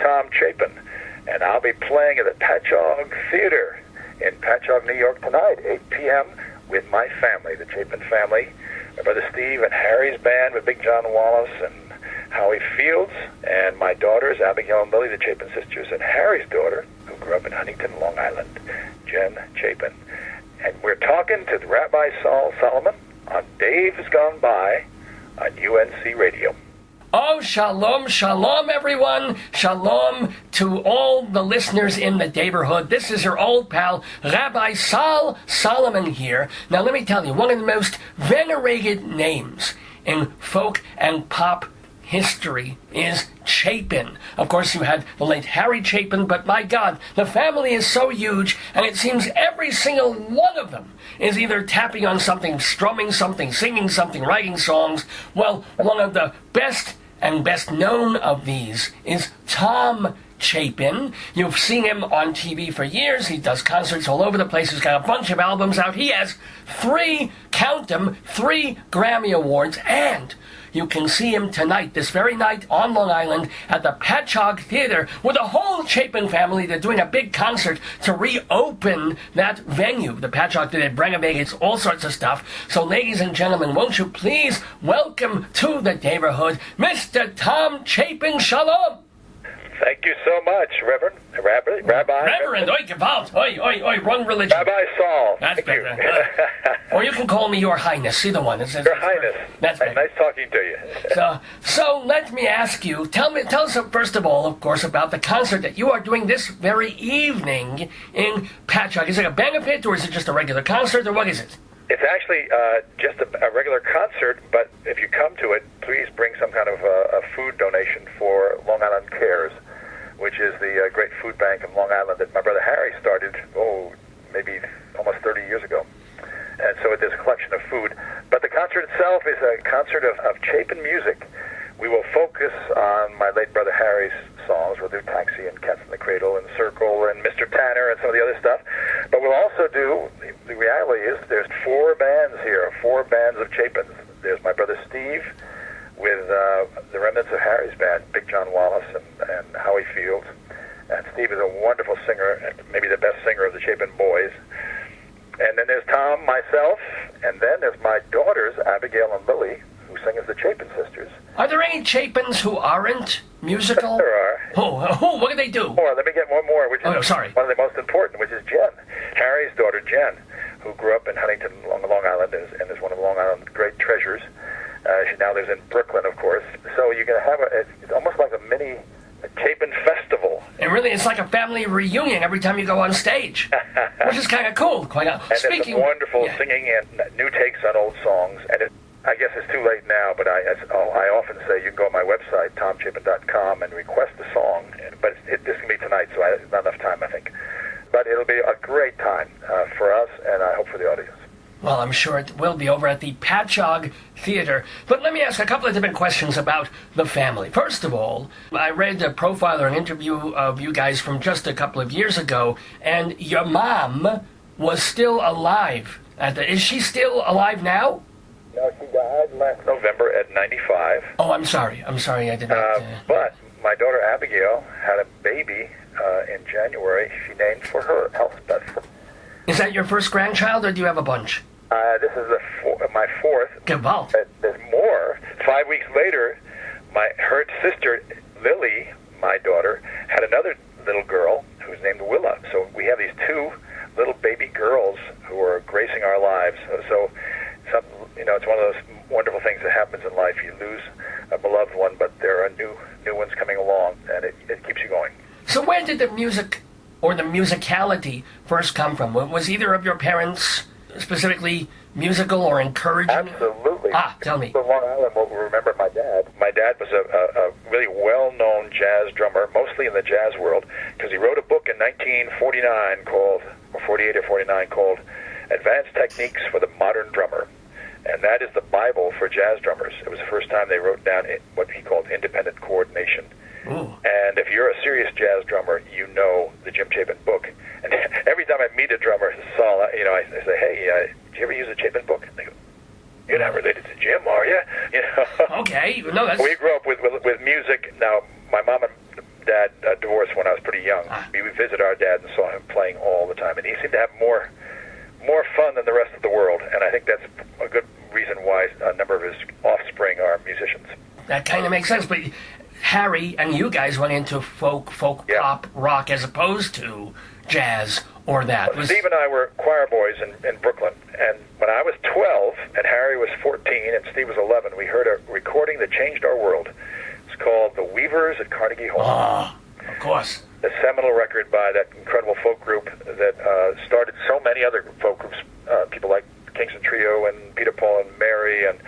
Tom Chapin, and I'll be playing at the Patchogue Theater in Patchogue, New York tonight, 8 p.m., with my family, the Chapin family, my brother Steve and Harry's band with Big John Wallace and Howie Fields, and my daughters, Abigail and Lily, the Chapin sisters, and Harry's daughter, who grew up in Huntington, Long Island, Jen Chapin. And we're talking to Rabbi Sol Solomon on Dave's Gone By on UNC Radio. Oh, shalom, shalom, everyone. Shalom to all the listeners in the neighborhood. This is your old pal, Rabbi Sol Solomon here. Now, let me tell you, one of the most venerated names in folk and pop history is Chapin. Of course, you had the late Harry Chapin, but my God, the family is so huge, and it seems every single one of them is either tapping on something, strumming something, singing something, writing songs. Well, one of the best and best known of these is Tom Chapin. You've seen him on TV for years. He does concerts all over the place. He's got a bunch of albums out. He has three Grammy Awards, and you can see him tonight, this very night, on Long Island at the Patchogue Theater with the whole Chapin family. They're doing a big concert to reopen that venue, the Patchogue Theater, bring Vegas, all sorts of stuff. So, ladies and gentlemen, won't you please welcome to the neighborhood, Mr. Tom Chapin. Shalom. Thank you so much, Reverend. Reverend, oi, gewalt, oi, wrong religion. Rabbi Sol. That's better. Or you can call me Your Highness, either one. Your Highness. That's better. Nice talking to you. So let me ask you, tell us first of all, of course, about the concert that you are doing this very evening in Patchogue. Is it a benefit, or is it just a regular concert, or what is it? It's actually just a regular concert, but if you come to it, please bring some kind of a food donation for Long Island Cares, which is the great food bank in Long Island that my brother Harry started, maybe almost 30 years ago. And so there's a collection of food. But the concert itself is a concert of Chapin music. We will focus on my late brother Harry's songs. We'll do Taxi and Cats in the Cradle and Circle and Mr. Tanner and some of the other stuff. But we'll also do, the reality is there's four bands here, four bands of Chapins. There's my brother Steve with the remnants of Harry's band, Big John Wallace and Howie Fields. And Steve is a wonderful singer, and maybe the best singer of the Chapin boys. And then there's Tom, myself, and then there's my daughters, Abigail and Lily, who sing as the Chapin sisters. Are there any Chapins who aren't musical? There are. Oh, what do they do? Let me get one more, which is one of the most important, which is Jen, Harry's daughter, Jen, who grew up in Huntington, Long Island, and is one of Long Island's great treasures. She now lives in Brooklyn, of course. So you're going to have it's almost like a mini Chapin festival. It really is like a family reunion every time you go on stage, which is kind of cool. And there's some wonderful singing and new takes on old songs. And I guess it's too late now, but I often say you can go on my website, tomchapin.com, and request a song. But this can be tonight, so there's not enough time, I think. But it'll be a great time for us, and I hope for the audience. Well, I'm sure it will be over at the Patchogue Theater. But let me ask a couple of different questions about the family. First of all, I read a profile or an interview of you guys from just a couple of years ago, and your mom was still alive. Is she still alive now? No, she died last November at 95. Oh, I'm sorry, I did not... But my daughter Abigail had a baby in January. She named for her, Elspeth. Is that your first grandchild, or do you have a bunch? This is my fourth. Gewalt. There's more. 5 weeks later, her sister, Lily, my daughter, had another little girl who's named Willa. So we have these two little baby girls who are gracing our lives. So it's one of those wonderful things that happens in life. You lose a beloved one, but there are new ones coming along, and it keeps you going. So where did the music or the musicality first come from? Was either of your parents specifically musical or encouraging? Absolutely. Tell me. In Long Island, we'll remember my dad. My dad was a really well-known jazz drummer, mostly in the jazz world, because he wrote a book in 1949 called Advanced Techniques for the Modern Drummer. And that is the Bible for jazz drummers. It was the first time they wrote down what he called independent coordination. Ooh. And if you're a serious jazz drummer, you know the Jim Chapin book. And every time I meet a drummer, Sol, I say, hey, did you ever use a Chapin book? And they go, you're not related to Jim, are you? Okay. No, that's... We grew up with music. Now, my mom and dad young, we would visit our dad and saw him playing all the time, and he seemed to have more fun than the rest of the world, and I think that's a good reason why a number of his offspring are musicians. That kind of makes sense, but Harry and you guys went into folk pop, rock, as opposed to jazz or that. Well, Steve and I were choir boys in Brooklyn, and when I was 12 and Harry was 14 and Steve was 11, we heard a recording that changed our world. It's called The Weavers at Carnegie Hall. Ah, of course. A seminal record by that incredible folk group that started so many other folk groups, people like Kingston Trio and Peter, Paul and Mary and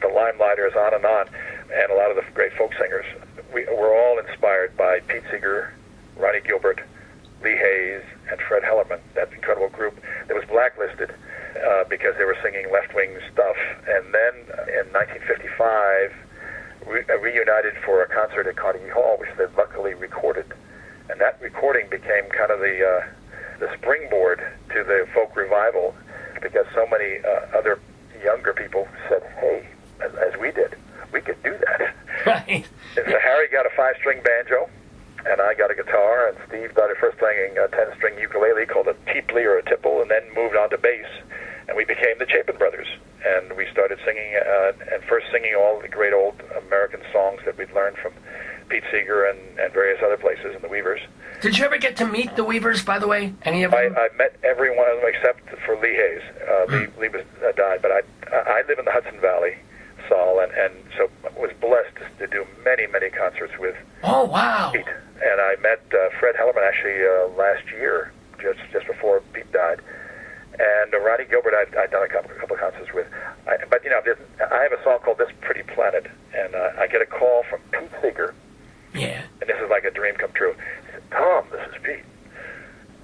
the Limelighters, on, and a lot of the great folk singers. We were all inspired by Pete Seeger, Ronnie Gilbert, Lee Hayes, and Fred Hellerman, that incredible group that was blacklisted because they were singing left-wing stuff. And then in 1955, reunited for a concert at Carnegie Hall, which they luckily recorded. And that recording became kind of the springboard to the folk revival, because so many other younger people said, hey, as we did, we could do that. Right. And so Harry got a 5-string banjo, and I got a guitar, and Steve started first playing a 10-string ukulele called a teeply or a tipple, and then moved on to bass, and we became the Chapin Brothers. And we started singing, and first singing all the great old American songs that we'd learned from Pete Seeger and various other places in the Weavers. Did you ever get to meet the Weavers, by the way? Any of them? I met every one of them except for Lee Hayes. Lee was died, but I live in the Hudson Valley, Saul, and so was blessed to do many, many concerts with Pete. And I met Fred Hellerman actually last year, just before Pete died. And Ronnie Gilbert, I'd done a couple of concerts with. But, you know, I have a song called This Pretty Planet, and I get a call from Pete Seeger. Yeah. And this is like a dream come true. He said, Tom, this is Pete.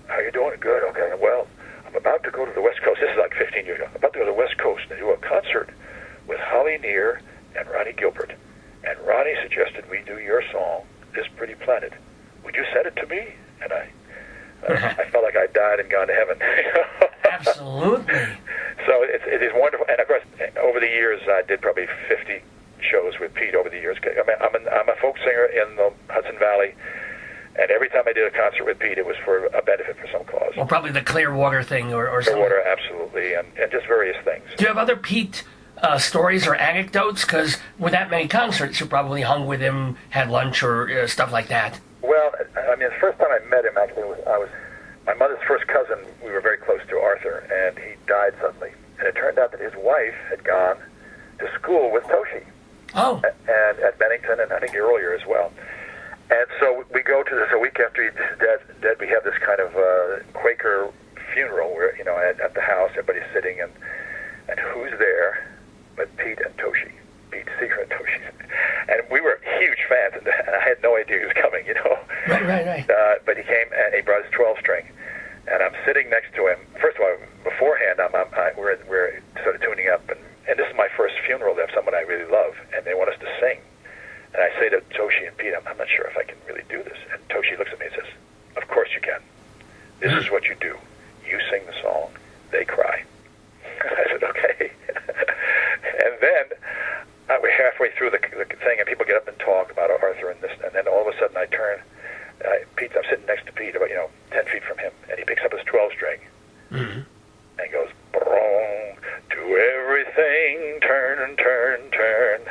How you doing? Good, okay. Well, I'm about to go to the West Coast. This is like 15 years ago. I'm about to go to the West Coast and do a concert with Holly Near and Ronnie Gilbert. And Ronnie suggested we do your song, This Pretty Planet. Would you send it to me? And I felt like I died and gone to heaven. Absolutely. So it is wonderful. And of course, over the years, I did probably 50 shows with Pete over the years. I mean, I'm a folk singer in the Hudson Valley, and every time I did a concert with Pete, it was for a benefit for some cause. Well, probably the Clearwater thing or something. Clearwater, absolutely, and just various things. Do you have other Pete stories or anecdotes? Because with that many concerts, you probably hung with him, had lunch, or stuff like that. Well, I mean, the first time I met him, actually, I was my mother's first cousin. We were very close to Arthur, and he died suddenly. And it turned out that his wife had gone to school with Toshi. Oh. And at Bennington, and I think earlier as well. And so we go to this a week after his dead. We have this kind of Quaker funeral where, you know, at the house, everybody's sitting, and who's there but Pete and Toshi, Pete Seeger and Toshi. And we were huge fans, and I had no idea he was coming, you know. Right. But he came, and he brought his 12-string, and I'm sitting next to him. First of all, beforehand, we're sort of tuning up, and this is my first funeral of someone I really love, and they want us to sing. And I say to Toshi and Pete, I'm not sure if I can really do this. And Toshi looks at me and says, of course you can. This is what you do. You sing the song, they cry. I said, okay. And then we're halfway through the thing, and people get up and talk about Arthur and this, and then all of a sudden I turn. I'm sitting next to Pete, about 10 feet from him, and he picks up his 12-string, and he goes, "Brong, to everything, turn, turn, turn.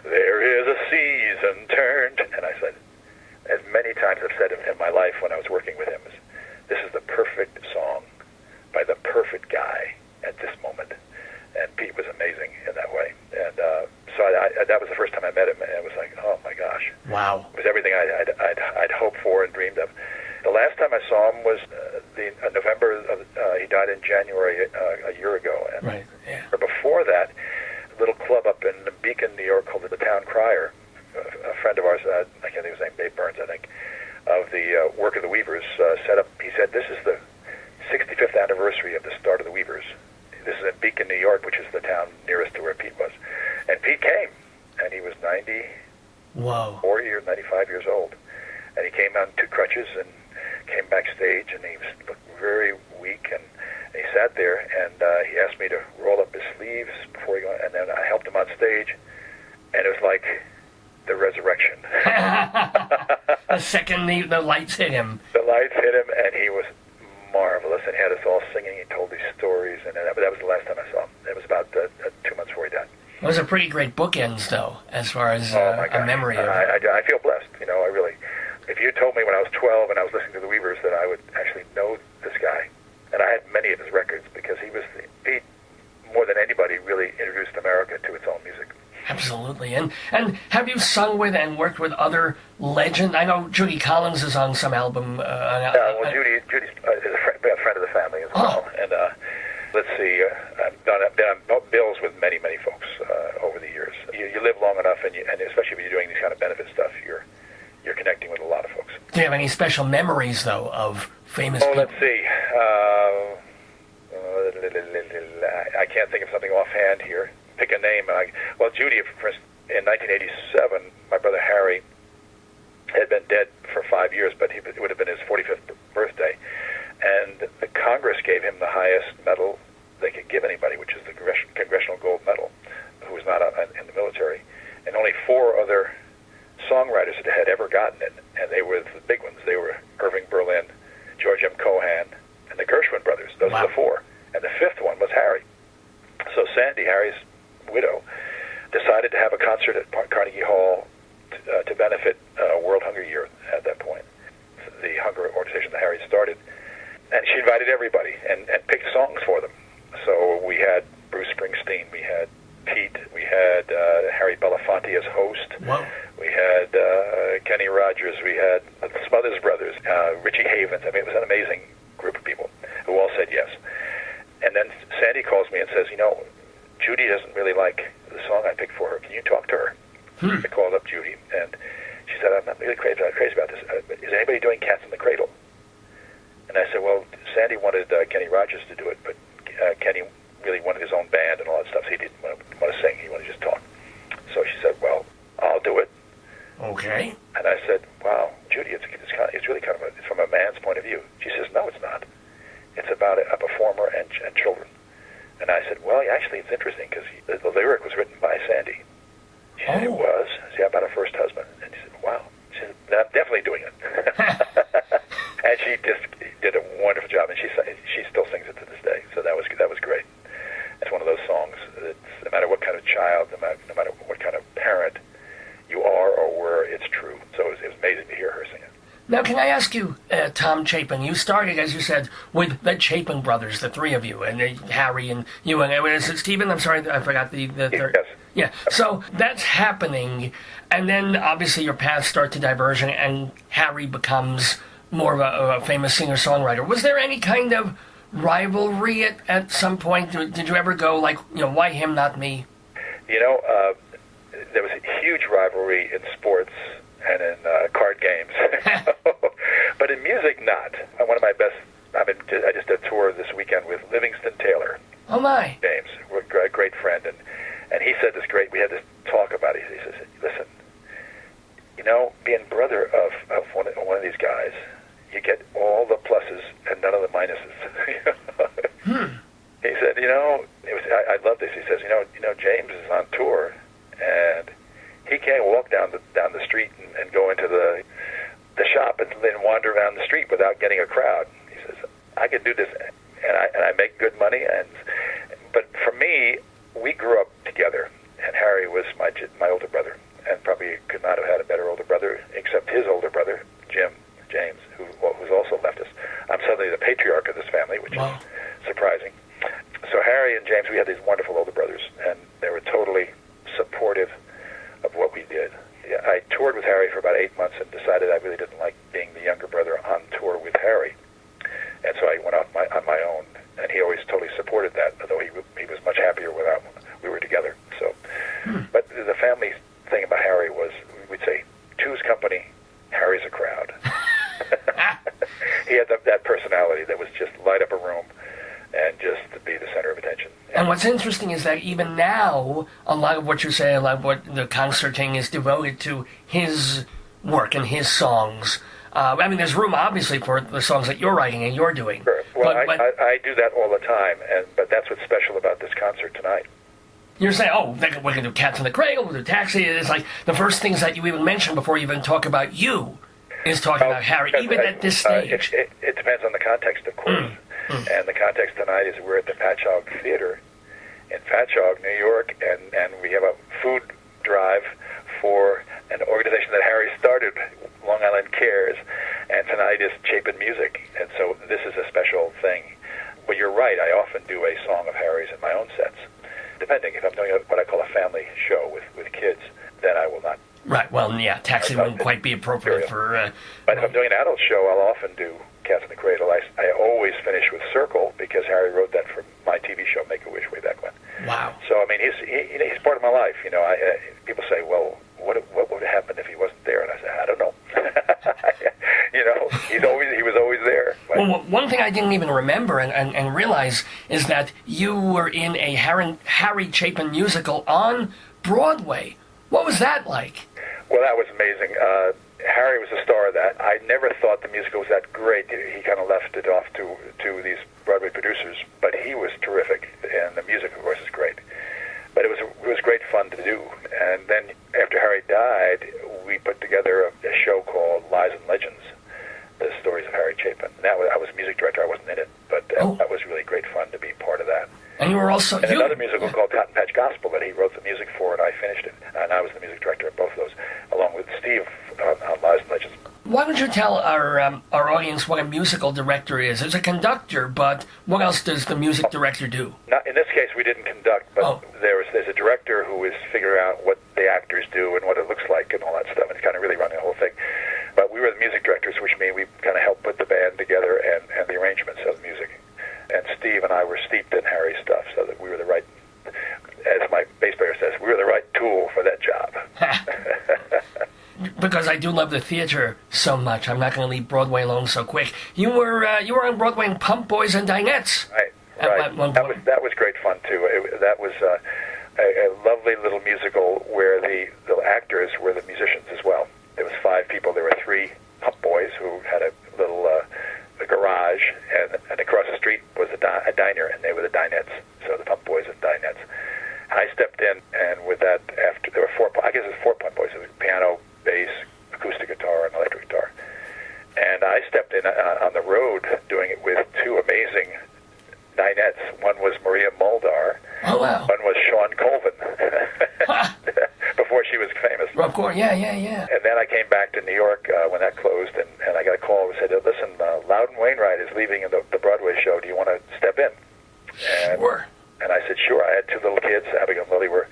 There is a season turned." And I said, as many times I've said in my life when I was working with him, this is the perfect song by the perfect guy at this moment. And Pete was amazing in that way. And so that was the first time I met him, and it was like, oh my gosh. Wow. It was everything I'd hoped for and dreamed of. The last time I saw him was November. He died in January a year ago. And right, yeah. Before that, a little club up in Beacon, New York called the Town Crier. A friend of ours, I can't think of his name, Dave Burns, I think, of the Work of the Weavers, set up. He said, this is the 65th anniversary of the start of the Weavers. This is in Beacon, New York, which is the town nearest to where Pete was. And Pete came, and he was 94 years, 95 years old. And he came on 2 crutches and came backstage, and he looked very weak, and he sat there, and he asked me to roll up his sleeves before he went, and then I helped him on stage, and it was like the resurrection. a second the lights hit him. The lights hit him, and he was marvelous, and he had us all singing. He told these stories, and that was the last time I saw him. It was about 2 months before he died. Those are pretty great bookends, though, as far as a memory of it. I feel blessed. I really. If you told me when I was 12 and I was listening to the Weavers that I would actually know this guy, and I had many of his records because he more than anybody, really introduced America to its own music. Absolutely. And have you sung with and worked with other legends? I know Judy Collins is on some album. Judy's a friend of the family as well. And let's see, I've done bills with many, many folks over the years. You live long enough, and especially when you're doing these kind of benefit stuff, you're connecting with a lot of folks. Do you have any special memories, though, of famous people? Let's see. I can't think of something offhand here. Pick a name. Judy, in 1987, my brother Harry had been dead for 5 years, but it would have been his 45th birthday. And the Congress gave him the highest medal they could give anybody, which is the Congressional Gold Medal, who was not in the military. And only 4 other songwriters had ever gotten it, and they were the big ones. They were Irving Berlin, George M. Cohan, and the Gershwin brothers. Those are the 4. And the 5th one was Harry. So Sandy, Harry's widow, decided to have a concert at Carnegie Hall to benefit World Hunger Year at that point, the hunger organization that Harry started. And she invited everybody and picked songs for them. So we had Bruce Springsteen, we had Pete, we had Harry Belafonte as host. Wow. We had Kenny Rogers, we had Smothers Brothers, Richie Havens. I mean, it was an amazing group of people who all said yes. And then Sandy calls me and says, Judy doesn't really like the song I picked for her. Can you talk to her? I called up Judy, and she said, I'm not really crazy about this. Is anybody doing Cats in the Cradle? And I said, well, Sandy wanted Kenny Rogers to do it, but Kenny really wanted his own band and all that stuff, so he didn't want to sing. He wanted to just talk. So she said, well, I'll do it. Okay. And I said, wow, Judy, it's really kind of it's from a man's point of view. She says, no, it's not. It's about a performer and children. And I said, well, actually, it's interesting because the lyric was written by Sandy. She said, it was. See, about her first husband. And she said, wow. She said, I'm definitely doing it. And she just did a wonderful job, and she still sings it to this day. So that was great. It's one of those songs that no matter what kind of child, no matter what kind of parent you are or were, it's true. So it was amazing to hear her sing it. Now, can I ask you, Tom Chapin, you started, as you said, with the Chapin brothers, the 3 of you, and Harry and you, and is it Stephen? I'm sorry, I forgot the third. Yes. Yeah, so that's happening, and then obviously your paths start to diverge, and Harry becomes more of a famous singer-songwriter. Was there any kind of rivalry at some point? Did you ever go like, why him, not me? There was a huge rivalry in sports and in card games, but in music, not. One of my best. I just did a tour this weekend with Livingston Taylor. Oh my! James, a great friend, and he said this great. We had this talk about it. He says, "Listen, being brother of one of these guys, you get all the pluses and none of the minuses." He said, I love this. He says, James is on tour, and he can't walk down the street and go into the shop and then wander around the street without getting a crowd. He says, I could do this, and I make good money. But for me, we grew up together, and Harry was my older brother, and probably could not have had a better older brother except his older brother, James, who's also left us. I'm suddenly the patriarch of this family, which is surprising. So Harry and James, we had these wonderful older brothers, and they were totally supportive of what we did. I toured with Harry for about 8 months and decided I really didn't like being the younger brother on tour with Harry. And so I went off on my own, and he always totally supported that, although he was much happier without we were together. So, But the family thing about Harry was, we'd say, two's company, Harry's a crowd. He had that personality that was just light up a room and just to be the center of attention. And what's interesting is that even now, a lot of what you say, a lot of what the concerting is devoted to his work and his songs. There's room, obviously, for the songs that you're writing and you're doing. Sure. Well, I do that all the time, but that's what's special about this concert tonight. You're saying, we're going to do Cats in the Cradle, we'll do Taxi. It's like the first things that you even mention before you even talk about you is talking about Harry, even at this stage. It depends on the context, of course. And the context tonight is we're at the Patchogue Theater in Patchogue, New York, and we have a food drive for an organization that Harry started, Long Island Cares, and tonight is Chapin Music, and so this is a special thing. But you're right, I often do a song of Harry's in my own sets. Depending, if I'm doing what I call a family show with kids, then I will not. Right, well, yeah, Taxi wouldn't quite be appropriate for... But if I'm doing an adult show, I'll often do Cats in the Cradle. I always finish with Circle, because Harry wrote that for my TV show, Make-A-Wish, way back when. Wow. So, I mean, he's part of my life. You know, people say, well, what would have happened if he wasn't there? And I say, I don't know. You know, he was always there. But, well, one thing I didn't even remember and realize is that you were in a Harry Chapin musical on Broadway. What was that like? Well, that was amazing. Harry was the star of that. I never thought the musical was that great. He kind of left it off to these Broadway producers, but he was terrific, and the music, of course, is great. But it was great fun to do. And then after Harry died, we put together a show called Lies and Legends, the stories of Harry Chapin. I was music director. I wasn't in it, but that was really great fun to be part of that. And you were also... another musical called Cotton Patch Gospel that he wrote the music for, and I finished it. And I was the music director of both of those, along with Steve on Lies and Legends. Why don't you tell our audience what a musical director is? There's a conductor, but what else does the music director do? In this case, we didn't conduct, but there's a director who is figuring out what the actors do and what it looks like and all that stuff, and kind of really running the whole thing. But we were the music directors, which means we kind of helped put the band together and the arrangements of the music. And Steve and I were steeped in Harry's stuff, so that we were the right, as my bass player says, we were the right tool for that job. Because I do love the theater so much, I'm not going to leave Broadway alone so quick. You were on Broadway in Pump Boys and Dinettes. Right. That was great fun too. That was a lovely little musical where the actors were the musicians as well. There was 5 people. There were 3 Pump Boys who had a little a garage, and across the street was a diner, and they were the Dinettes. So the Pump Boys and Dinettes. And I stepped in, and with that, after there were 4, I guess it was 4 Pump Boys. It was piano, bass, acoustic guitar, and electric guitar. And I stepped in on the road doing it with 2 amazing Dinettes. One was Maria Muldaur. Oh, wow. One was Sean Colvin. Before she was famous. Of course, yeah. And then I came back to New York when that closed, and I got a call and said, listen, Loudon Wainwright is leaving in the Broadway show. Do you want to step in? Sure. And I said, sure. I had 2 little kids. Abigail and Lily were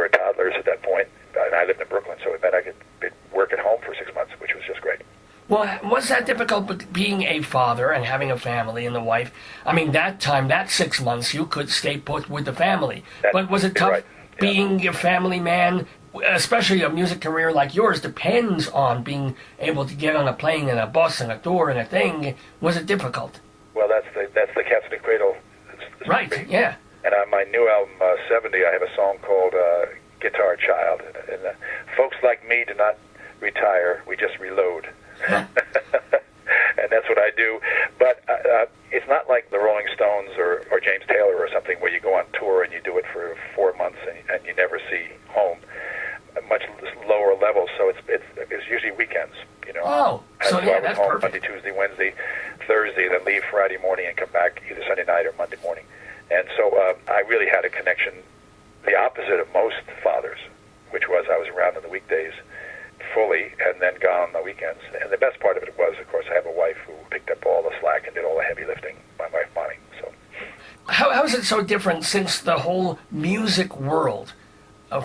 toddlers at that point, and I lived in Brooklyn, so it meant I could work at home for 6 months, which was just great. Well, was that difficult being a father and having a family and a wife? I mean, that 6 months, you could stay put with the family. But was it tough? Right. Being a family man, especially a music career like yours, depends on being able to get on a plane and a bus and a tour and a thing. Was it difficult? Well, that's the Cats in the Cradle. Right, yeah. And on my new album, 70, I have a song called Guitar Child. And folks like me do not retire, we just reload. Huh. And that's what I do. But it's not like the Rolling Stones or James Taylor or something where you go on tour and you do it for 4 months and you never see home. A much lower level, so it's usually weekends, you know. Oh, so yeah, that's home perfect. Monday, Tuesday, Wednesday, Thursday, then leave Friday morning and come back either Sunday night or Monday morning. And so I really had a connection, the opposite of most fathers, which was I was around in the weekdays fully and then gone on the weekends. And the best part of it was, of course, I have a wife who picked up all the slack and did all the heavy lifting, my wife Bonnie. So how is it so different since the whole music world,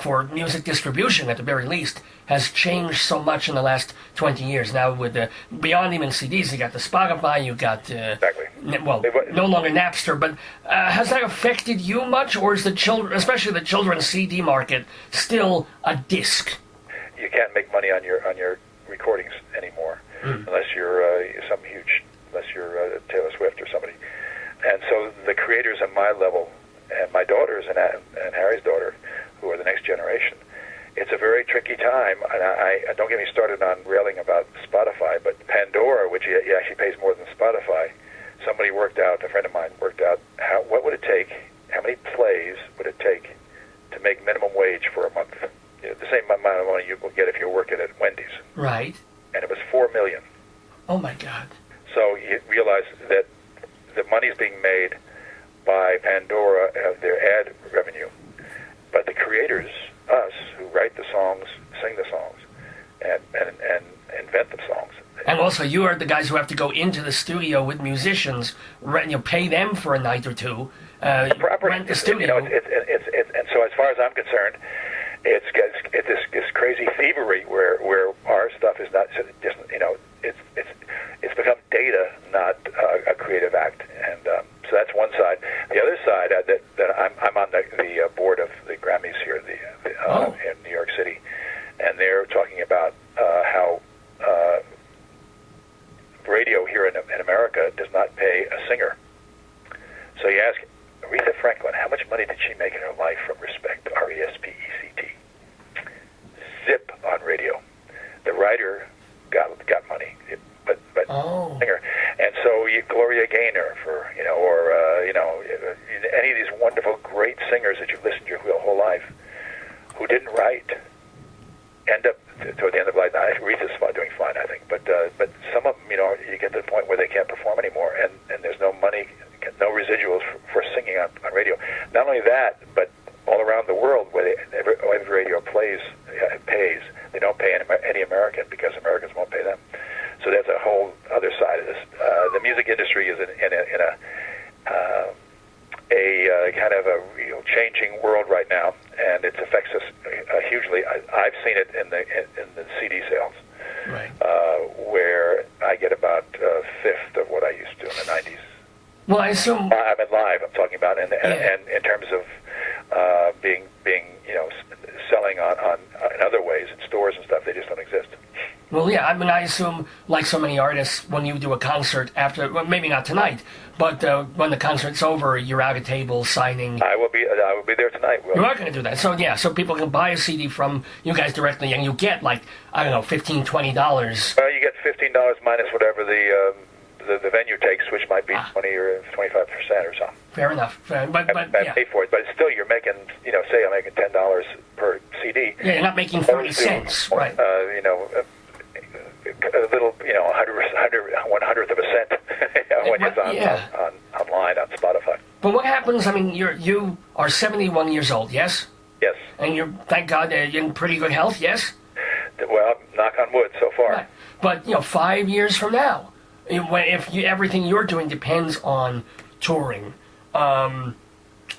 for music distribution at the very least, has changed so much in the last 20 years? Now with beyond even CDs, you got the Spotify, you got exactly. No longer Napster, but has that affected you much, or is the children, especially the children's CD market, still a disc? You can't make money on your recordings anymore unless you're unless you're Taylor Swift or somebody. And so the creators at my level, and my daughters and Harry's daughter, who are the next generation, it's a very tricky time. And I don't get me started on railing about Spotify, but Pandora, which he actually pays more than Spotify, a friend of mine worked out what would it take, how many plays would it take to make minimum wage for a month. You know, the same amount of money you will get if you're working at Wendy's. Right. And it was $4 million. Oh my God. So you realize that the money's being made by Pandora of their ad revenue, but the creators, us, who write the songs, sing the songs, and invent the songs. And also, you are the guys who have to go into the studio with musicians, pay them for a night or two, rent the studio. And so as far as I'm concerned, it's this crazy thievery where our stuff is not just, it's become data, not a creative act. And so that's one side. The other side, that I'm on the board of the Grammys here in New York City, and they're talking about how radio here in America does not pay a singer. So you ask Aretha Franklin, how much money did she make in her life from Respect, R-E-S-P-E-C-T? Zip on radio. The writer got money, but singer. And so Gloria Gaynor, any of these wonderful, great singers that you've listened to your whole life, who didn't write, end up toward the end of life. Now, Aretha's doing fine, I think, but some of them, you get to the point where they can't perform anymore, and there's no money, no residuals for singing on radio. Not only that, but all around the world, where every radio pays, they don't pay any American because Americans won't pay them. So that's a whole other side of this. The music industry is in a kind of a real changing world right now, and it affects us hugely. I've seen it in the CD sales, right, where I get about a fifth of what I used to in the 90s. Well, I assume I mean live. I'm talking about, and in terms of being selling on in other ways in stores and stuff, they just don't exist. Well, yeah, I mean, I assume, like so many artists, when you do a concert after, well, maybe not tonight, but when the concert's over, you're at a table signing. I will be there tonight. You are going to do that. So, yeah, so people can buy a CD from you guys directly, and you get, like, I don't know, $15, $20. Well, you get $15 minus whatever the venue takes, which might be 20 or 25% or something. Fair enough. But yeah. Pay for it, but still, you're making, say I'm making $10 per CD. Yeah, you're not making 30 cents, right? A little, 1/100th of a cent when it's online on Spotify. But what happens? I mean, you are 71 years old, yes? Yes. And you're, thank God, you're in pretty good health, yes? Well, knock on wood so far. Right. But 5 years from now, if everything you're doing depends on touring, or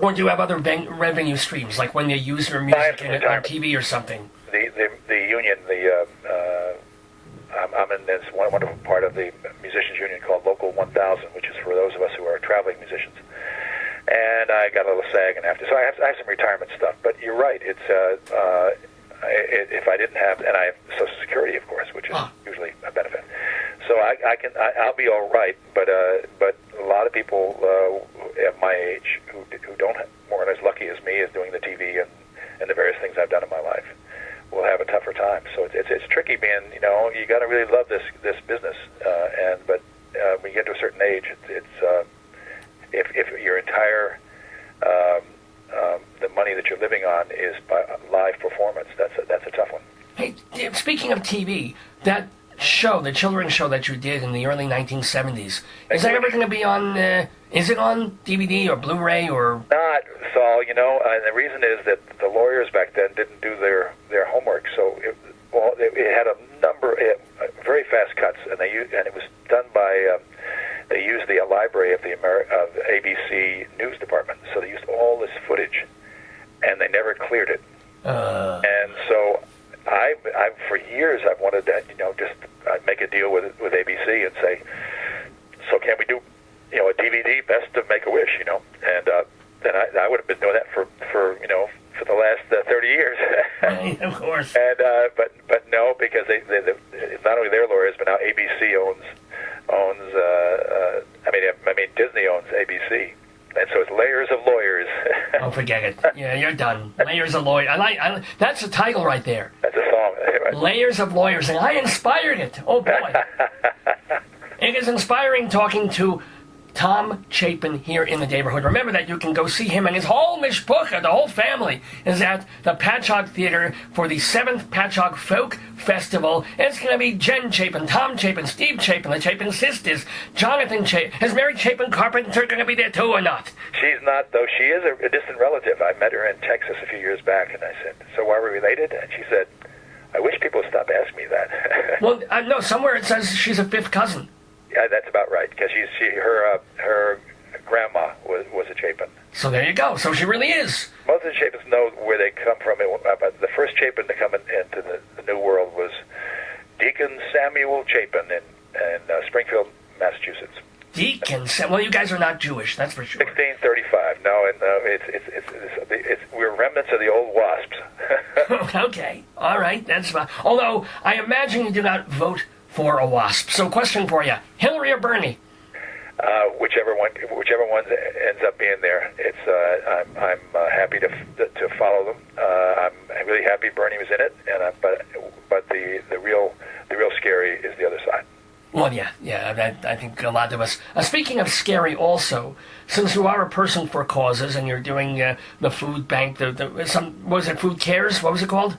do you have other revenue streams, like when they use your music on TV or something? The union, I'm in this wonderful part of the musicians union called Local 1000, which is for those of us who are traveling musicians. And I got a little SAG and after, so I have some retirement stuff. But you're right, it's if I didn't have, and I have Social Security, of course, which is usually a benefit. So I'll be all right. But a lot of people at my age who don't have, more or less lucky as me, is doing the TV and the various things I've done in my life, will have a tougher time. So it's tricky being, you got to really love this business. But when you get to a certain age, it's if your entire the money that you're living on is by live performance, that's a tough one. Hey, speaking of TV, that show, the children's show that you did in the early 1970s, is that ever going to be on? Is it on DVD or Blu-ray or not? Saul, and the reason is that the lawyers back then didn't do their homework, so it had a number of very fast cuts, and it was done by they used the library of the ABC News Department, so they used all this footage, and they never cleared it. And so I for years I've wanted to just make a deal with ABC and say, so can we do a DVD best of Make-A-Wish, and then I would have been doing that for the last 30 years. Right, of course. And but no, because they not only their lawyers, but now ABC owns I mean Disney owns ABC, and so it's layers of lawyers. Oh, forget it. Yeah, you're done. Layers of lawyers. I that's the title right there. That's a song. Right? Layers of lawyers, and I inspired it. Oh boy, it is inspiring talking to Tom Chapin here in the neighborhood. Remember that you can go see him and his whole mishpucha, the whole family, is at the Patchogue Theater for the 7th Patchogue Folk Festival. It's going to be Jen Chapin, Tom Chapin, Steve Chapin, the Chapin sisters, Jonathan Chapin. Is Mary Chapin Carpenter going to be there too or not? She's not, though. She is a distant relative. I met her in Texas a few years back, and I said, so are we related? And she said, I wish people would stop asking me that. Well, no, somewhere it says she's a 5th cousin. Yeah, that's about right, because her grandma was a Chapin. So there you go. So she really is. Most of the Chapins know where they come from. The first Chapin to come into the New World was Deacon Samuel Chapin in Springfield, Massachusetts. Deacon Samuel. Well, you guys are not Jewish, that's for sure. 1635. No, it's we're remnants of the old wasps. Okay, all right, that's fine. Although I imagine you do not vote for a WASP. So, question for you: Hillary or Bernie? Whichever one ends up being there. I'm happy to follow them. I'm really happy Bernie was in it, but the real scary is the other side. Well, yeah. I think a lot of us. Speaking of scary, also, since you are a person for causes and you're doing the food bank, what was it, Food Cares? What was it called?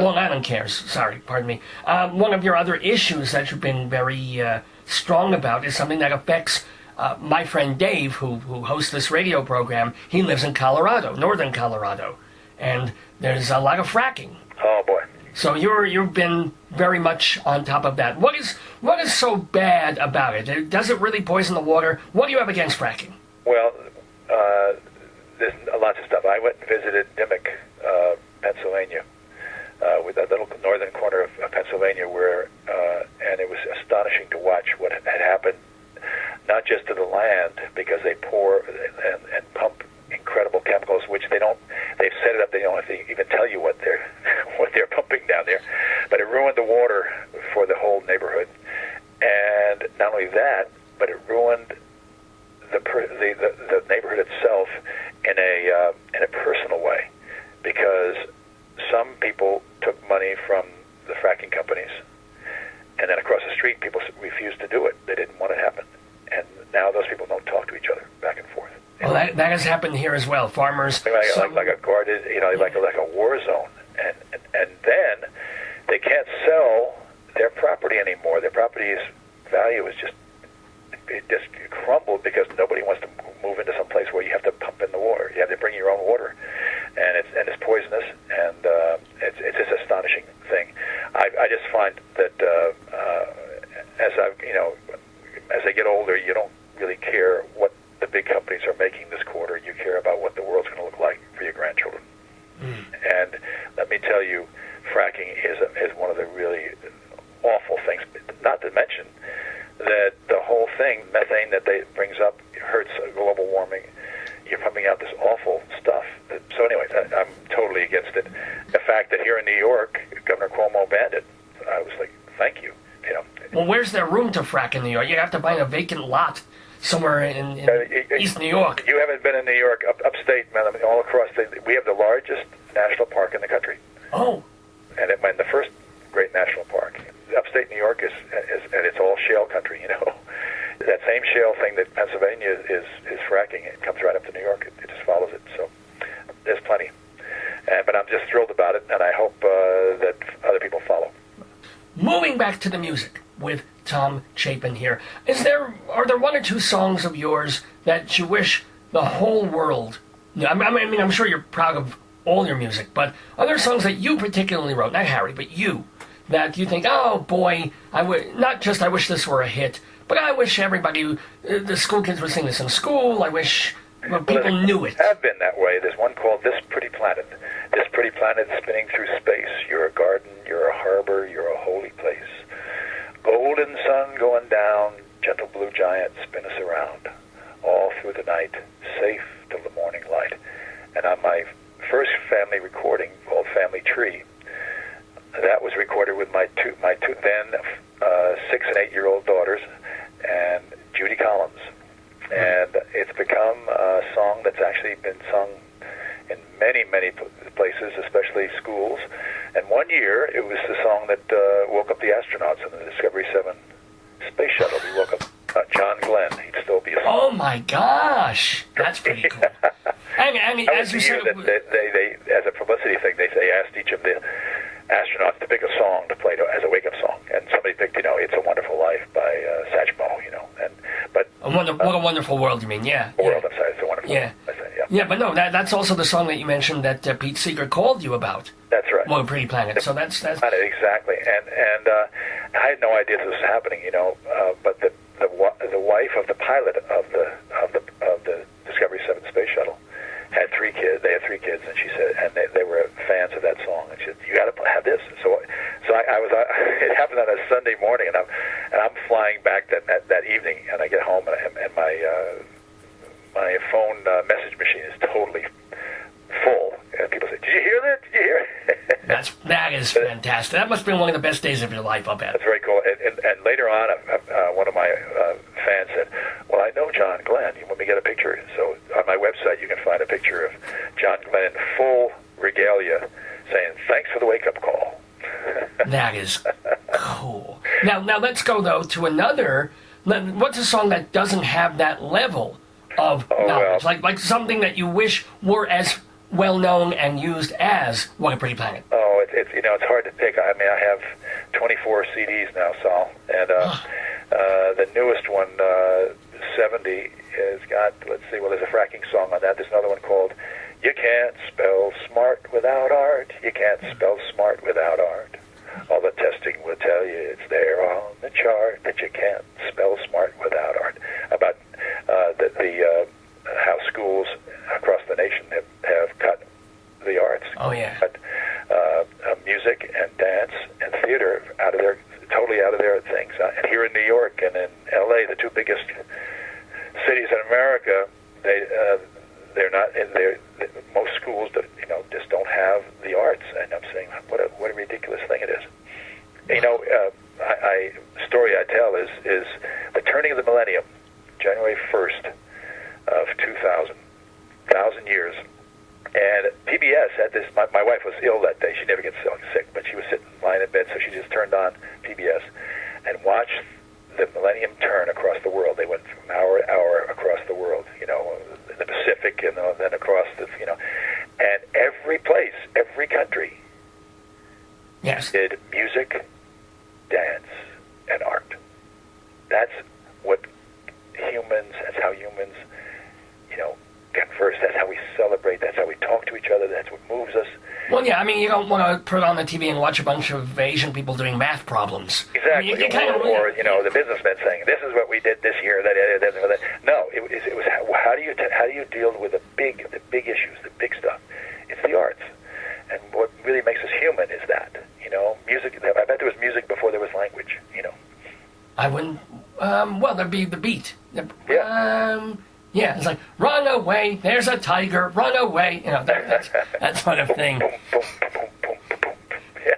Long Island Cares. Sorry, pardon me. One of your other issues that you've been very strong about is something that affects my friend Dave, who hosts this radio program. He lives in Colorado, northern Colorado, and there's a lot of fracking. Oh boy. So you've been very much on top of that. What is so bad about it? Does it really poison the water? What do you have against fracking? Well, there's lots of stuff. I went and visited Dimock, Pennsylvania, with that little northern corner of Pennsylvania, and it was astonishing to watch what had happened, not just to the land, because they pour and pump incredible chemicals, which they've set it up, they don't have to even tell you what they're pumping down there, but it ruined the water for the whole neighborhood. And not only that, but it ruined the neighborhood itself in a personal way, because some people took money from the fracking companies, and then across the street people refused to do it. They didn't want it to happen, and now those people don't talk to each other back and forth. Well, that has happened here as well. Farmers, like a guarded, like a war zone, and then they can't sell their property anymore. Their property's value is just crumbled because nobody wants to move into some place where you have to pump in the water. You have to bring your own water, and it's poisonous, and it's just an astonishing thing. I just find that as I get older, you don't really care what the big companies are making this quarter. You care about what the world's going to look like for your grandchildren. And let me tell you, fracking is one of the really awful things. Not to mention that the whole thing, methane that they brings up, hurts global warming. You're pumping out this awful stuff. So anyway, I'm totally against it. The fact that here in New York, Governor Cuomo banned it, I was like, thank you. Well, where's there room to frack in New York? You have to buy a vacant lot somewhere in East New York. You haven't been in New York, upstate, man. All across, we have the largest national park in the country. Oh. And the first great national park. Upstate New York is and it's all shale country, That same shale thing that Pennsylvania is fracking, it comes right up to New York. It just follows it. So there's plenty. But I'm just thrilled about it, and I hope that other people follow. Moving back to the music with Tom Chapin here, are there one or two songs of yours that you wish the whole world knew? I'm sure you're proud of all your music, but are there songs that you particularly wrote, not Harry, but you, that you think, oh boy, I wish this were a hit, but I wish everybody, the school kids would sing this in school, I wish people knew it. Have been that way. There's one called This Pretty Planet. This pretty planet spinning through space. You're a garden, you're a harbor, you're a holy place. Golden sun going down, gentle blue giant spin us around, all through the night, safe till the morning light. And on my first family recording called Family Tree, that was recorded with my two then 6 and 8 year old daughters and Judy Collins. And it's become a song that's actually been sung in many, many places, especially schools. And one year, it was the song that woke up the astronauts in the Discovery 7 space shuttle. We woke up John Glenn. He'd still be my gosh, that's pretty cool. And as you said, they as a publicity thing, they asked each of the astronauts to pick a song to play as a wake-up song, and somebody picked, "It's a Wonderful Life" by Satchmo, what a wonderful world, you mean? Yeah. World, I'm sorry, it's a wonderful. Yeah. I said, yeah. Yeah, but no, that's also the song that you mentioned that Pete Seeger called you about. That's right. One Pretty Planet. So that's exactly, and I had no idea this was happening, but the wife of the pilot of the Discovery 7 space shuttle had 3 kids. They had 3 kids, and she said, and they were fans of that song. And she said, "You got to have this." So I was. It happened on a Sunday morning, and I'm flying back that evening, and I get home, and my phone message machine is totally full, and people say, "Did you hear that? Did you hear it?" That is fantastic. That must have been one of the best days of your life, I'll bet. That's very cool. And later on, one of my fans said, "Well, I know John Glenn. You want me to get a picture?" So on my website, you can find a picture of John Glenn in full regalia saying, "Thanks for the wake-up call." That is cool. Now let's go, though, to another. What's a song that doesn't have that level of knowledge? Well, like something that you wish were as well-known and used as What a Pretty Planet. Oh, it's hard to pick. I mean, I have 24 CDs now, Sol, and the newest one, 70, has got, let's see, well, there's a fracking song on that. There's another one called "You Can't Spell Smart Without Art. You Can't Spell Smart Without Art. All the testing will tell you it's there on the chart that you can't spell smart without art." About how schools across the nation have cut the arts. Oh, yeah. Cut music and dance and theater totally out of their things. And here in New York and in L.A., the 2 biggest cities in America, they're not in there. Most schools that just don't have the arts, and I'm saying, what a ridiculous thing it is. Story I tell is the turning of the millennium, January 1st of 2000, 1,000 years, and PBS had this. My wife was ill that day. She never gets sick, but she was lying in bed, so she just turned on PBS and watched the millennium turn across the world. They went from hour to hour across the world, in the Pacific, and then across and every place, every country, did music, dance, and art. That's how humans, converse. That's how we celebrate. That's how we talk to each other. That's what moves us. Well, yeah, I mean, you don't want to put on the TV and watch a bunch of Asian people doing math problems. Exactly. Or the businessmen saying, "This is what we did this year." That. No, it was how do you deal with the big issues, the big stuff? It's the arts, and what really makes us human is that. Music. I bet there was music before there was language. I wouldn't. Well, there'd be the beat. Yeah. Yeah, it's like, "Run away, there's a tiger, run away." That sort of thing. Boom, boom, boom, boom, boom, boom. Yeah.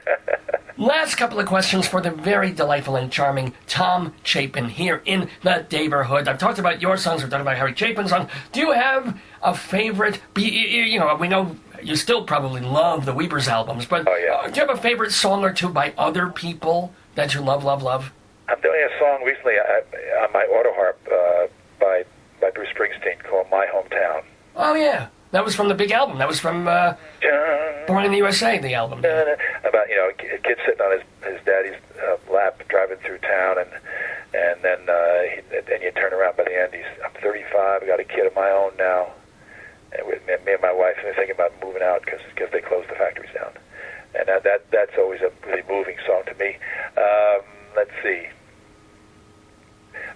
Last couple of questions for the very delightful and charming Tom Chapin here in the Neighborhood. I've talked about your songs, we've talked about Harry Chapin's songs. Do you have a favorite? We know you still probably love the Weepers albums, but oh, yeah. Do you have a favorite song or two by other people that you love? I'm doing a song recently on my auto harp by Bruce Springsteen called "My Hometown." Oh, yeah. That was from the big album. That was from Born in the USA, the album. About, a kid sitting on his daddy's lap driving through town, and then you turn around by the end, I'm 35, I got a kid of my own now, and me and my wife are thinking about moving out because they closed the factories down. And that's always a really moving song to me. Let's see.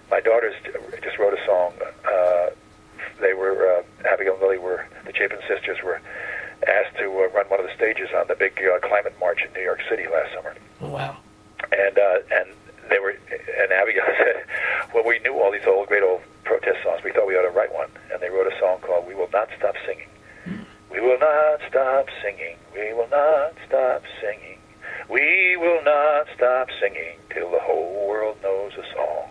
My daughters just wrote a song. They were, Abigail and Lily the Chapin sisters were asked to run one of the stages on the big climate march in New York City last summer. Wow. And Abigail said, "Well, we knew all these great old protest songs. We thought we ought to write one." And they wrote a song called "We Will Not Stop Singing." We will not stop singing. We will not stop singing. We will not stop singing till the whole world knows a song.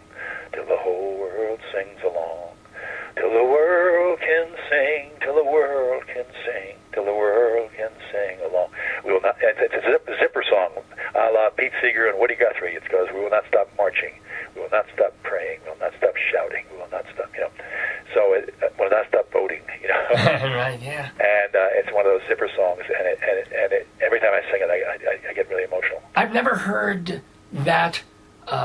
Till the whole world sings along. Till the world can sing. Till the world can sing. Till the world can sing along. We will not. It's a zipper song, a la Pete Seeger and Woody Guthrie. It goes, "We will We will not stop praying. We will not stop shouting. We will not stop, So we'll not stop voting, Right, yeah. And it's one of those zipper songs, and every time I sing it, I get really emotional. I've never heard that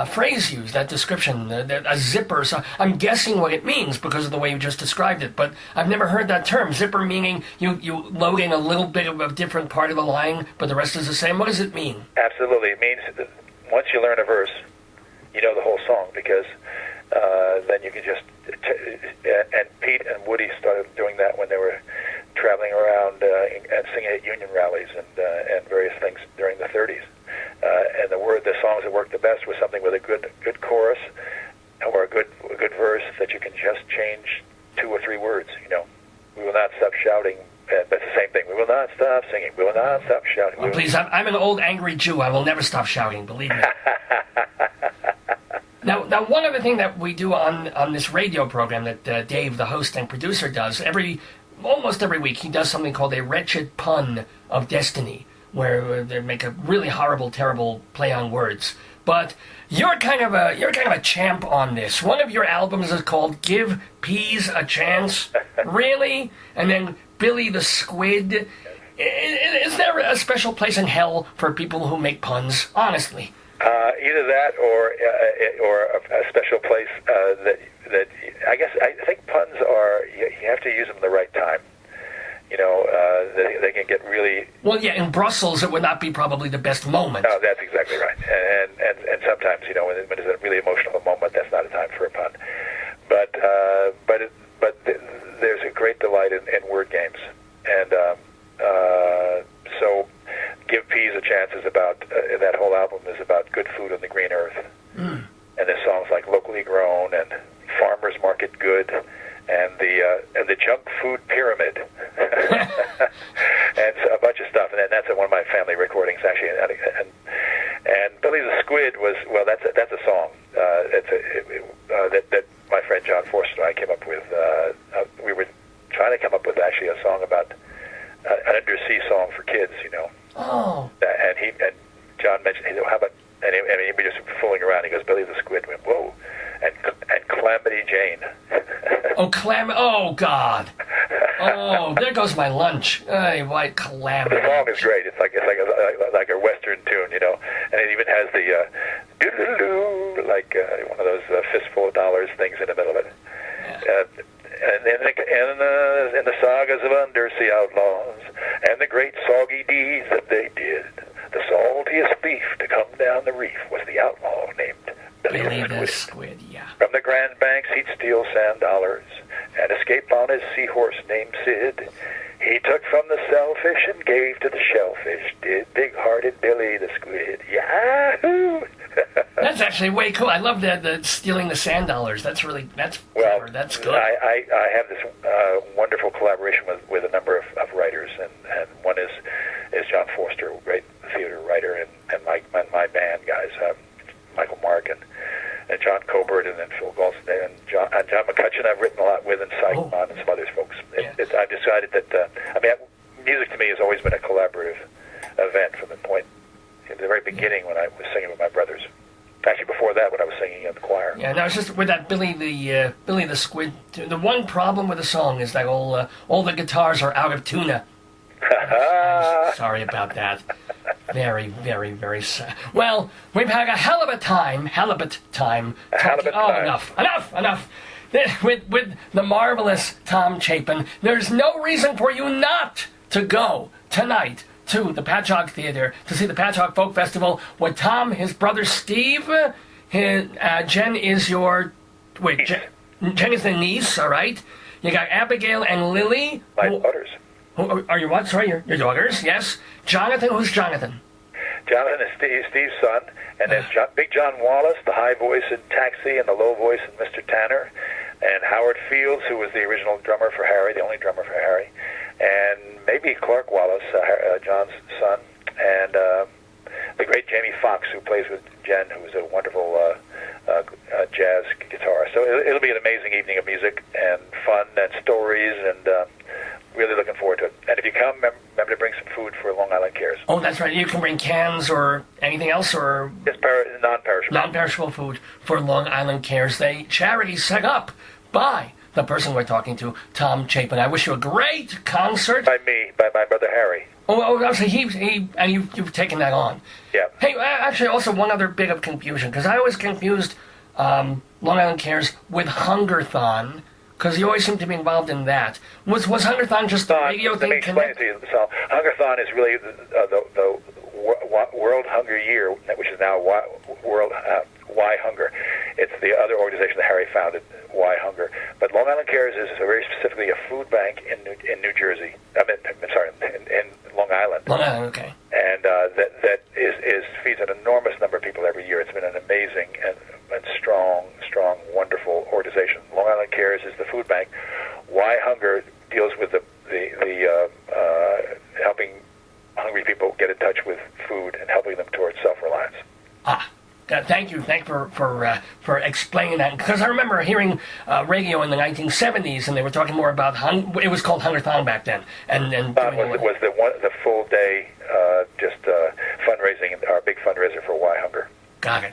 phrase used, that description, a zipper. So I'm guessing what it means because of the way you just described it, but I've never heard that term. Zipper meaning you load in a little bit of a different part of the line, but the rest is the same. What does it mean? Absolutely. It means that once you learn a verse, you know the whole song, because then you can just... and Pete and Woody started doing that when they were traveling around and singing at union rallies and various things during the 30s. And the songs that worked the best was something with a good chorus or a good verse that you can just change 2 or 3 words. We will not stop shouting. That's the same thing. We will not stop singing. We will not stop shouting. Well, please, I'm an old angry Jew. I will never stop shouting. Believe me. Now, one other thing that we do on this radio program that Dave, the host and producer, does almost every week, he does something called a wretched pun of destiny, where they make a really horrible, terrible play on words. But you're kind of a champ on this. One of your albums is called "Give Peas a Chance." Really? And then Billy the Squid. Is there a special place in hell for people who make puns? Honestly. Either that or a special place that I guess I think puns are, you have to use them at the right time. They can get really... Well, yeah, in Brussels it would not be probably the best moment. Oh, that's exactly right. And sometimes, when it's a really emotional moment, that's not a time for a pun. But there's a great delight in word games. And so Give Peas a Chance is about, that whole album is about good food on the green earth. Mm. And there's songs like Locally Grown and Farmers Market Good and the junk food pyramid and a bunch of stuff. And that's one of my family recordings, actually. And Billy the Squid was, well, that's a song that my friend John Forster and I came up with. We were trying to come up with actually a song about an undersea song for kids, Oh. And John mentioned, how about, and he was just fooling around. He goes, Billy the Squid went, whoa, and Calamity Jane. Oh, God. Oh, there goes my lunch. Hey, white Calamity. The song is great. It's like a Western tune, and it even has the doo-doo-doo, like one of those fistful of dollars things in the middle of it. Yeah. And in the sagas of undersea outlaws and the great soggy deeds that they did, the saltiest beef to come down the reef was the outlaw named Billy the Squid. Yeah. From the Grand Banks he'd steal sand dollars and escape on his seahorse named Sid. He took from the shellfish and gave to the shellfish, did big-hearted Billy the Squid. Yahoo! That's actually way cool. I love the stealing the sand dollars. That's clever. That's good. I have this wonderful collaboration with a number of writers, and one is John Forster, a great theater writer, and my band guys, Michael Mark and John Colbert, and then Phil Goldston and John McCutcheon. I've written a lot with, and Seidenman and some other folks. I've decided that music to me has always been a collaborative event from the point. At the very beginning, when I was singing with my brothers, actually before that, when I was singing in the choir. Yeah, no, it's just with that Billy the Squid. The one problem with the song is that all the guitars are out of tuna. I'm sorry about that. Very, very, very sad. Well, we've had a hell of a time. Halibut time. Enough. With the marvelous Tom Chapin. There's no reason for you not to go tonight to the Patchogue Theater to see the Patchogue Folk Festival with Tom, his brother Steve. Jen is your... Wait, Jen is the niece, all right? You got Abigail and Lily. My daughters. Who are you what? Sorry, your daughters, yes. Jonathan, who's Jonathan? Jonathan is Steve's son, and then Big John Wallace, the high voice in Taxi and the low voice in Mr. Tanner, and Howard Fields, who was the original drummer for Harry, the only drummer for Harry, and maybe Clark Wallace, John's son, and the great Jamie Foxx, who plays with Jen, who's a wonderful jazz guitarist. So it'll be an amazing evening of music and fun and stories, and really looking forward to it. And if you come, remember to bring some food for Long Island Cares. Oh, that's right. You can bring cans or anything else, or It's non-perishable. non-perishable food for Long Island Cares. They charity set up by the person we're talking to, Tom Chapin. I wish you a great concert. By my brother Harry. Actually, he and you've taken that on. Yeah. Hey, actually, also one other bit of confusion, because I always confused Long Island Cares with Hungerthon, because you always seem to be involved in that. Was Hungerthon just the radio thing? Let me explain it to you. So, Hungerthon is really the World Hunger Year, which is now World Why Hunger. It's the other organization that Harry founded, Why Hunger. But Long Island Cares is very specifically a food bank in New Jersey. In Long Island. Long Island, okay. And that feeds an enormous number of people every year. It's been an amazing and strong, wonderful organization. Long Island Cares is the food bank. Why Hunger deals with the helping hungry people get in touch with food and helping them towards self-reliance. Thank you for explaining that, because I remember hearing radio in the 1970s, and they were talking more about it was called Hungerthon back then, and was the full day fundraising, our big fundraiser for Why Hunger. Got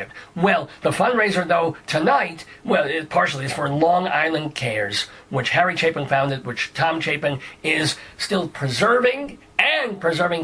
it. Well, the fundraiser, though, tonight, it partially is for Long Island Cares, which Harry Chapin founded, which Tom Chapin is still preserving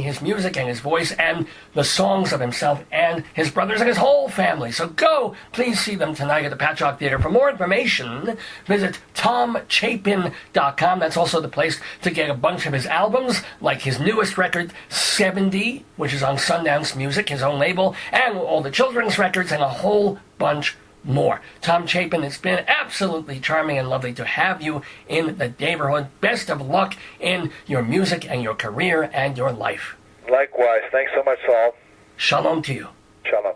his music and his voice and the songs of himself and his brothers and his whole family. So go, please see them tonight at the Patchogue Theater. For more information, visit TomChapin.com. That's also the place to get a bunch of his albums, like his newest record, 70, which is on Sundance Music, his own label, and all the children's records, and a whole bunch more. Tom Chapin, it's been absolutely charming and lovely to have you in the neighborhood. Best of luck in your music and your career and your life. Likewise. Thanks so much, Saul. Shalom to you. Shalom.